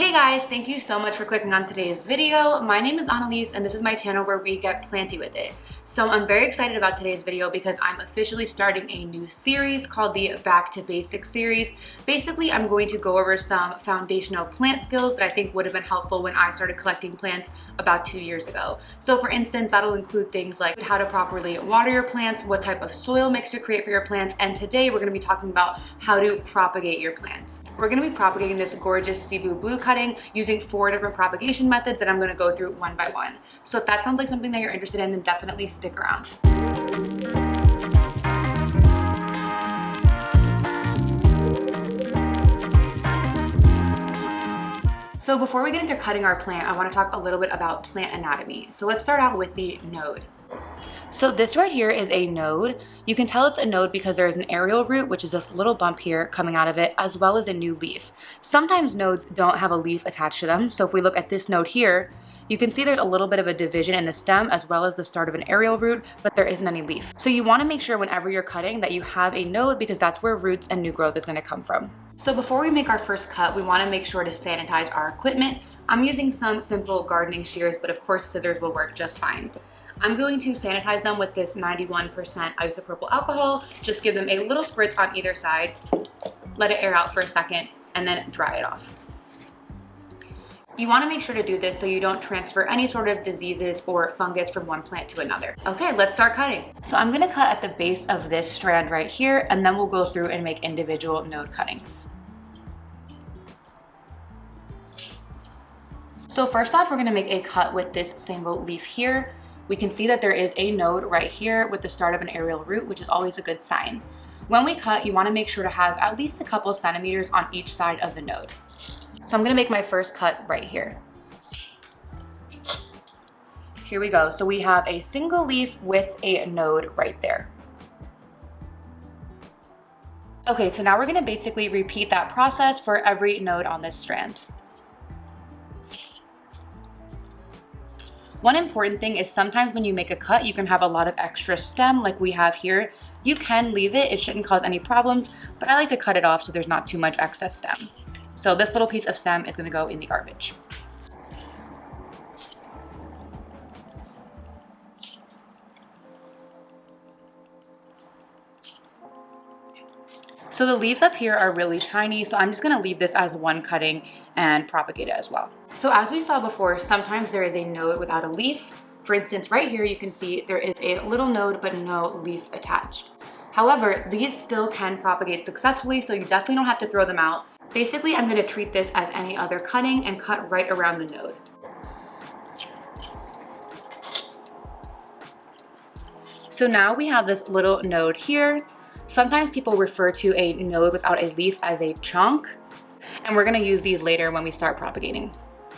Hey guys, thank you so much for clicking on today's video. My name is Annalise and this is my channel where we get planty with it. So I'm very excited about today's video because I'm officially starting a new series called the Back to Basics series. Basically, I'm going to go over some foundational plant skills that I think would have been helpful when I started collecting plants about 2 years ago. So for instance, that'll include things like how to properly water your plants, what type of soil mix to create for your plants, and today we're going to be talking about how to propagate your plants. We're going to be propagating this gorgeous Cebu blue cutting using 4 different propagation methods that I'm going to go through one by one. So if that sounds like something that you're interested in, then definitely stick around. So before we get into cutting our plant, I want to talk a little bit about plant anatomy. So let's start out with the node. So this right here is a node. You can tell it's a node because there is an aerial root, which is this little bump here coming out of it, as well as a new leaf. Sometimes nodes don't have a leaf attached to them. So if we look at this node here, you can see there's a little bit of a division in the stem as well as the start of an aerial root, but there isn't any leaf. So you want to make sure whenever you're cutting that you have a node because that's where roots and new growth is going to come from. So before we make our first cut, we want to make sure to sanitize our equipment. I'm using some simple gardening shears, but of course scissors will work just fine. I'm going to sanitize them with this 91% isopropyl alcohol. Just give them a little spritz on either side, let it air out for a second, and then dry it off. You want to make sure to do this so you don't transfer any sort of diseases or fungus from one plant to another. Okay, let's start cutting. So I'm going to cut at the base of this strand right here, and then we'll go through and make individual node cuttings. So first off, we're going to make a cut with this single leaf here. We can see that there is a node right here with the start of an aerial root, which is always a good sign. When we cut, you want to make sure to have at least a couple centimeters on each side of the node. So I'm going to make my first cut right here. Here we go. So we have a single leaf with a node right there. Okay, so now we're going to basically repeat that process for every node on this strand. One important thing is sometimes when you make a cut, you can have a lot of extra stem like we have here. You can leave it, it shouldn't cause any problems, but I like to cut it off so there's not too much excess stem. So this little piece of stem is going to go in the garbage. So the leaves up here are really tiny, so I'm just going to leave this as one cutting and propagate it as well. So as we saw before, sometimes there is a node without a leaf. For instance, right here you can see there is a little node but no leaf attached. However, these still can propagate successfully, so you definitely don't have to throw them out. Basically, I'm going to treat this as any other cutting and cut right around the node. So now we have this little node here. Sometimes people refer to a node without a leaf as a chunk, and we're going to use these later when we start propagating.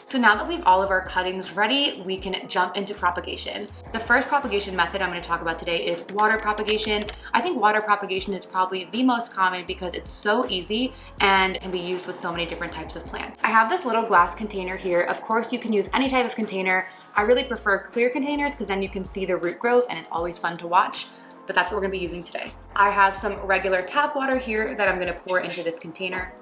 So now that we have all of our cuttings ready, we can jump into propagation. The first propagation method I'm going to talk about today is water propagation. I think water propagation is probably the most common because it's so easy and can be used with so many different types of plants. I have this little glass container here. Of course, you can use any type of container. I really prefer clear containers because then you can see the root growth and it's always fun to watch. But that's what we're going to be using today. I have some regular tap water here that I'm going to pour into this container.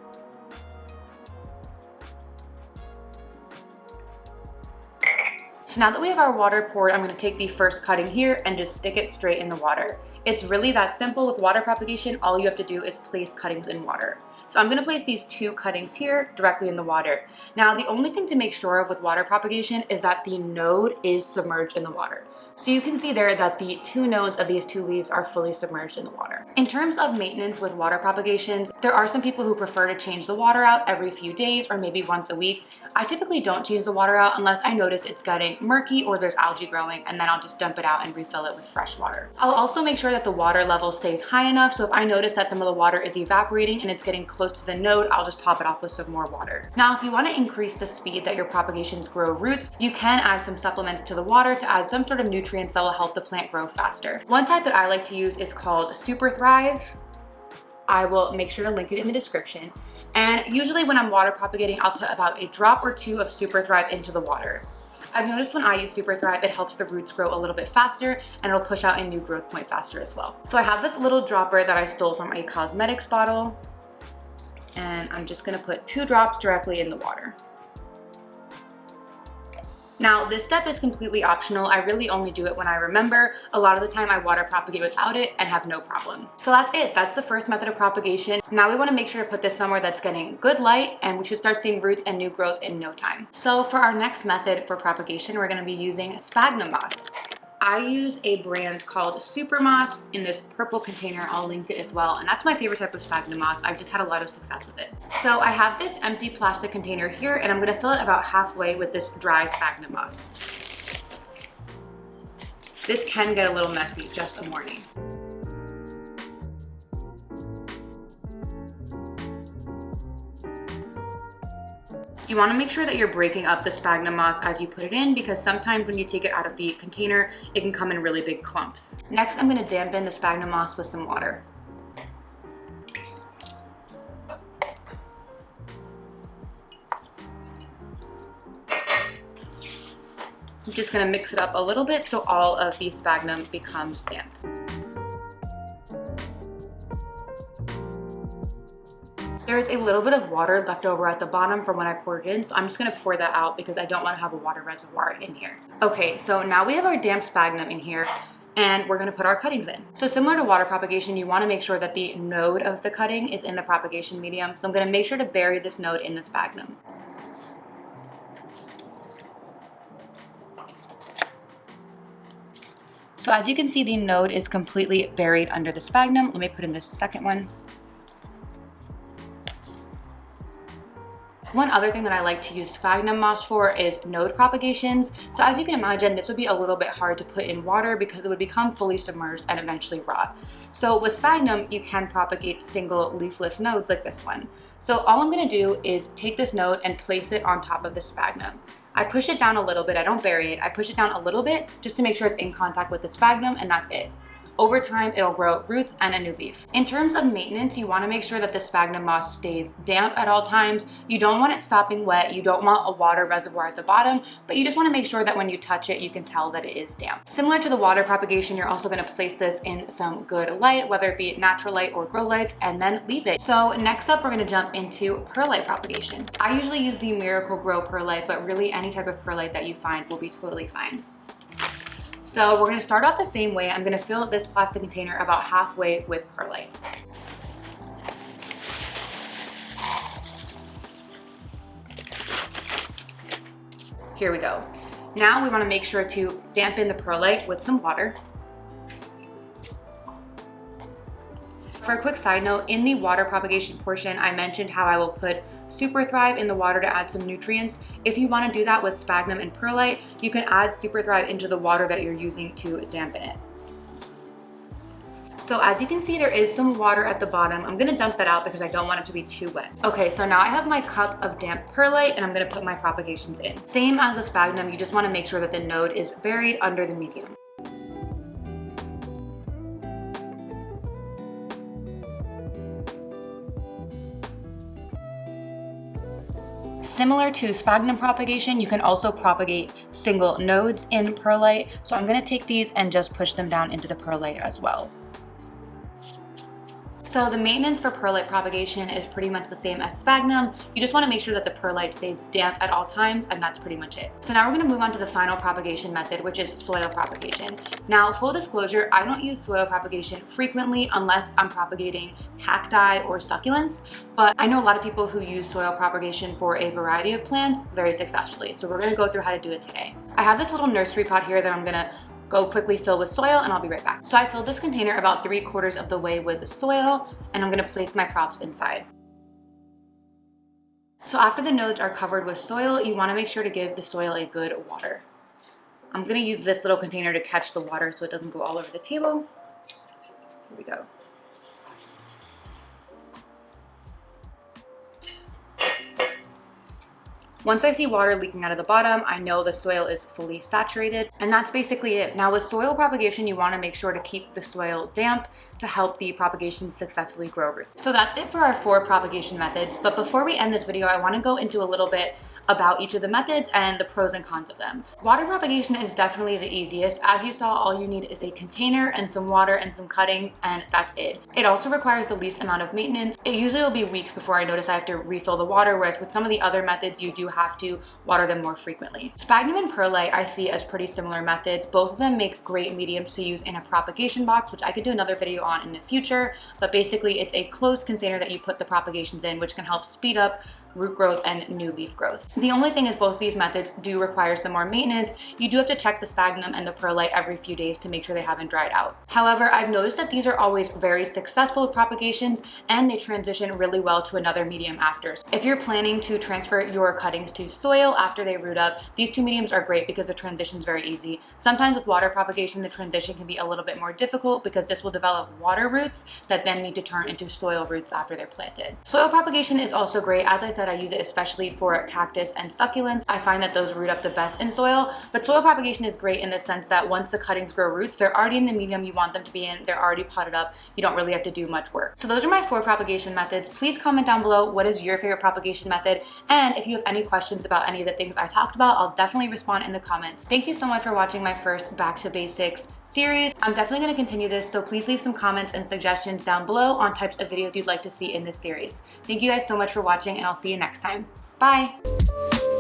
So now that we have our water poured, I'm going to take the first cutting here and just stick it straight in the water. It's really that simple with water propagation. All you have to do is place cuttings in water. So I'm going to place these 2 cuttings here directly in the water. Now, the only thing to make sure of with water propagation is that the node is submerged in the water. So you can see there that the 2 nodes of these 2 leaves are fully submerged in the water. In terms of maintenance with water propagations, there are some people who prefer to change the water out every few days or maybe once a week. I typically don't change the water out unless I notice it's getting murky or there's algae growing, and then I'll just dump it out and refill it with fresh water. I'll also make sure that the water level stays high enough, so if I notice that some of the water is evaporating and it's getting close to the node, I'll just top it off with some more water. Now, if you want to increase the speed that your propagations grow roots, you can add some supplements to the water to add some sort of nutrients that will help the plant grow faster. One type that I like to use is called Super Thrive. I will make sure to link it in the description. And usually when I'm water propagating, I'll put about a drop or 2 of Super Thrive into the water. I've noticed when I use Super Thrive, it helps the roots grow a little bit faster and it'll push out a new growth point faster as well. So I have this little dropper that I stole from a cosmetics bottle, and I'm just gonna put 2 drops directly in the water. Now, this step is completely optional. I really only do it when I remember. A lot of the time I water propagate without it and have no problem. So that's it. That's the first method of propagation. Now we want to make sure to put this somewhere that's getting good light, and we should start seeing roots and new growth in no time. So for our next method for propagation, we're going to be using sphagnum moss. I use a brand called Super Moss in this purple container. I'll link it as well. And that's my favorite type of sphagnum moss. I've just had a lot of success with it. So I have this empty plastic container here, and I'm gonna fill it about halfway with this dry sphagnum moss. This can get a little messy, just a warning. You want to make sure that you're breaking up the sphagnum moss as you put it in, because sometimes when you take it out of the container, it can come in really big clumps. Next, I'm going to dampen the sphagnum moss with some water. I'm just going to mix it up a little bit so all of the sphagnum becomes damp. There is a little bit of water left over at the bottom from when I poured it in, so I'm just gonna pour that out because I don't wanna have a water reservoir in here. Okay, so now we have our damp sphagnum in here, and we're gonna put our cuttings in. So similar to water propagation, you wanna make sure that the node of the cutting is in the propagation medium. So I'm gonna make sure to bury this node in the sphagnum. So as you can see, the node is completely buried under the sphagnum. Let me put in this second one. One other thing that I like to use sphagnum moss for is node propagations. So as you can imagine, this would be a little bit hard to put in water because it would become fully submerged and eventually rot. So with sphagnum, you can propagate single leafless nodes like this one. So all I'm gonna do is take this node and place it on top of the sphagnum. I push it down a little bit, I don't bury it, I push it down a little bit just to make sure it's in contact with the sphagnum, and that's it. Over time, it'll grow roots and a new leaf. In terms of maintenance, you wanna make sure that the sphagnum moss stays damp at all times. You don't want it sopping wet, you don't want a water reservoir at the bottom, but you just wanna make sure that when you touch it, you can tell that it is damp. Similar to the water propagation, you're also gonna place this in some good light, whether it be natural light or grow lights, and then leave it. So next up, we're gonna jump into perlite propagation. I usually use the Miracle Grow perlite, but really any type of perlite that you find will be totally fine. So we're gonna start off the same way. I'm gonna fill this plastic container about halfway with perlite. Here we go. Now we wanna make sure to dampen the perlite with some water. For a quick side note, in the water propagation portion, I mentioned how I will put Super Thrive in the water to add some nutrients. If you want to do that with sphagnum and perlite, you can add Super Thrive into the water that you're using to dampen it. So as you can see, there is some water at the bottom. I'm gonna dump that out because I don't want it to be too wet. Okay, so now I have my cup of damp perlite, and I'm gonna put my propagations in. Same as the sphagnum, you just wanna make sure that the node is buried under the medium. Similar to sphagnum propagation, you can also propagate single nodes in perlite. So I'm gonna take these and just push them down into the perlite as well. So the maintenance for perlite propagation is pretty much the same as sphagnum. You just wanna make sure that the perlite stays damp at all times, and that's pretty much it. So now we're gonna move on to the final propagation method, which is soil propagation. Now, full disclosure, I don't use soil propagation frequently unless I'm propagating cacti or succulents, but I know a lot of people who use soil propagation for a variety of plants very successfully. So we're gonna go through how to do it today. I have this little nursery pot here that I'm gonna go quickly fill with soil, and I'll be right back. So I filled this container about 3/4 of the way with soil, and I'm gonna place my crops inside. So after the nodes are covered with soil, you wanna make sure to give the soil a good water. I'm gonna use this little container to catch the water so it doesn't go all over the table. Here we go. Once I see water leaking out of the bottom, I know the soil is fully saturated, and that's basically it. Now with soil propagation, you wanna make sure to keep the soil damp to help the propagation successfully grow roots. So that's it for our 4 propagation methods, but before we end this video, I wanna go into a little bit about each of the methods and the pros and cons of them. Water propagation is definitely the easiest. As you saw, all you need is a container and some water and some cuttings, and that's it. It also requires the least amount of maintenance. It usually will be weeks before I notice I have to refill the water, whereas with some of the other methods, you do have to water them more frequently. Sphagnum and perlite I see as pretty similar methods. Both of them make great mediums to use in a propagation box, which I could do another video on in the future, but basically it's a closed container that you put the propagations in, which can help speed up root growth and new leaf growth. The only thing is both these methods do require some more maintenance. You do have to check the sphagnum and the perlite every few days to make sure they haven't dried out. However, I've noticed that these are always very successful with propagations and they transition really well to another medium after. If you're planning to transfer your cuttings to soil after they root up, these two mediums are great because the transition is very easy. Sometimes with water propagation, the transition can be a little bit more difficult because this will develop water roots that then need to turn into soil roots after they're planted. Soil propagation is also great. As I said, I use it especially for cactus and succulents. I find that those root up the best in soil, but soil propagation is great in the sense that once the cuttings grow roots, they're already in the medium you want them to be in, they're already potted up, you don't really have to do much work. So those are my 4 propagation methods. Please comment down below what is your favorite propagation method, and if you have any questions about any of the things I talked about, I'll definitely respond in the comments. Thank you so much for watching my first Back to Basics series. I'm definitely going to continue this, so please leave some comments and suggestions down below on types of videos you'd like to see in this series. Thank you guys so much for watching, and I'll see you next time. Bye!